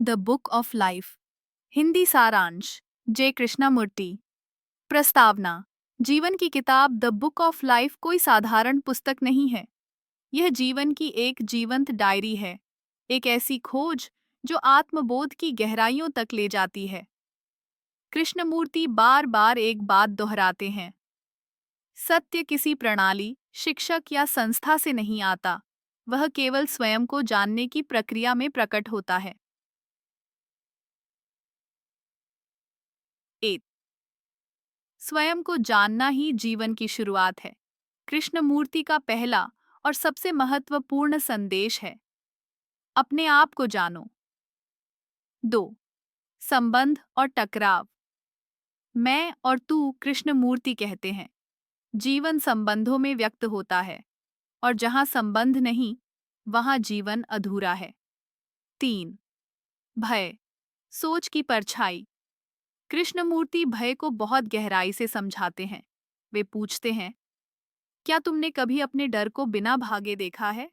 The book of life. Hindi सारांश। जे कृष्णमूर्ति। प्रस्तावना। जीवन की किताब द बुक ऑफ लाइफ कोई साधारण पुस्तक नहीं है। यह जीवन की एक जीवंत डायरी है, एक ऐसी खोज जो आत्मबोध की गहराइयों तक ले जाती है। कृष्णमूर्ति बार बार एक बात दोहराते हैं, सत्य किसी प्रणाली, शिक्षक या संस्था से नहीं आता, वह केवल स्वयं को जानने की प्रक्रिया में प्रकट होता है। 8. स्वयं को जानना ही जीवन की शुरुआत है। कृष्णमूर्ति का पहला और सबसे महत्वपूर्ण संदेश है, अपने आप को जानो। 2. संबंध और टकराव। मैं और तू कृष्णमूर्ति कहते हैं, जीवन संबंधों में व्यक्त होता है, और जहां संबंध नहीं, वहां जीवन अधूरा है। 3. भय, सोच की परछाई। कृष्णमूर्ति भय को बहुत गहराई से समझाते हैं। वे पूछते हैं, क्या तुमने कभी अपने डर को बिना भागे देखा है?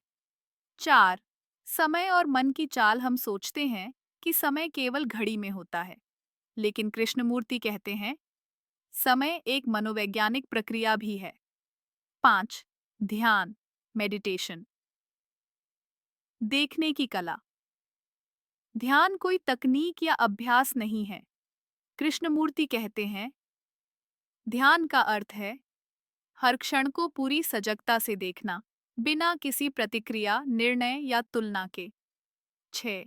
4. समय और मन की चाल। हम सोचते हैं कि समय केवल घड़ी में होता है, लेकिन कृष्णमूर्ति कहते हैं, समय एक मनोवैज्ञानिक प्रक्रिया भी है। 5. ध्यान, मेडिटेशन। देखने की कला। ध्यान कोई तकनीक या अभ्यास नहीं है। कृष्णमूर्ति कहते हैं, ध्यान का अर्थ है हर क्षण को पूरी सजगता से देखना, बिना किसी प्रतिक्रिया, निर्णय या तुलना के। 6.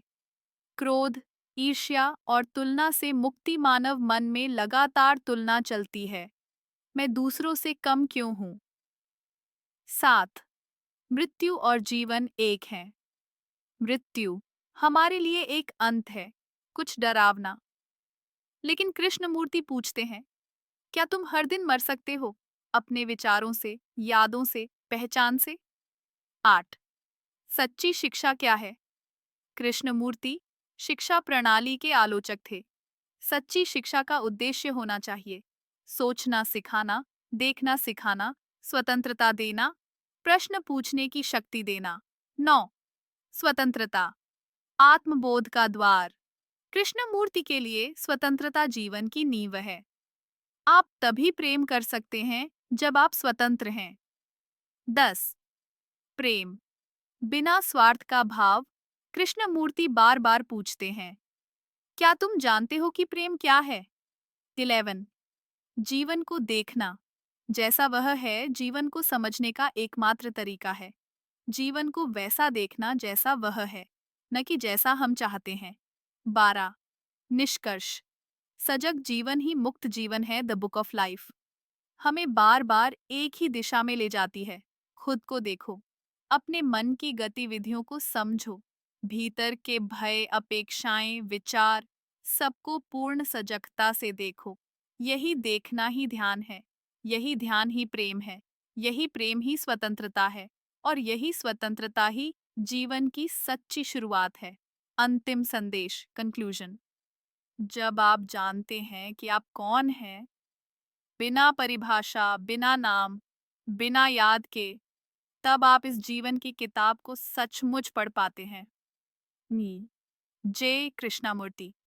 क्रोध, ईर्ष्या और तुलना से मुक्ति। मानव मन में लगातार तुलना चलती है, मैं दूसरों से कम क्यों हूं? 7. मृत्यु और जीवन एक हैं। मृत्यु हमारे लिए एक अंत है, कुछ डरावना। लेकिन कृष्णमूर्ति पूछते हैं, क्या तुम हर दिन मर सकते हो, अपने विचारों से, यादों से, पहचान से? 8. सच्ची शिक्षा क्या है? कृष्णमूर्ति शिक्षा प्रणाली के आलोचक थे। सच्ची शिक्षा का उद्देश्य होना चाहिए सोचना सिखाना, देखना सिखाना, स्वतंत्रता देना, प्रश्न पूछने की शक्ति देना। 9. स्वतंत्रता, आत्मबोध का द्वार। कृष्णमूर्ति के लिए स्वतंत्रता जीवन की नींव है। आप तभी प्रेम कर सकते हैं जब आप स्वतंत्र हैं। 10. प्रेम, बिना स्वार्थ का भाव। कृष्णमूर्ति बार बार पूछते हैं, क्या तुम जानते हो कि प्रेम क्या है? 11. जीवन को देखना, जैसा वह है जीवन को समझने का एकमात्र तरीका है। जीवन को वैसा देखना जैसा वह है, न कि जैसा हम चाहते हैं। 12. निष्कर्ष, सजग जीवन ही मुक्त जीवन है। द बुक ऑफ लाइफ हमें बार बार एक ही दिशा में ले जाती है। खुद को देखो, अपने मन की गतिविधियों को समझो, भीतर के भय, अपेक्षाएं, विचार, सबको पूर्ण सजगता से देखो। यही देखना ही ध्यान है, यही ध्यान ही प्रेम है, यही प्रेम ही स्वतंत्रता है, और यही स्वतंत्रता ही जीवन की सच्ची शुरुआत है। अंतिम संदेश, कंक्लूजन। जब आप जानते हैं कि आप कौन हैं, बिना परिभाषा, बिना नाम, बिना याद के, तब आप इस जीवन की किताब को सचमुच पढ़ पाते हैं। जे कृष्णमूर्ति।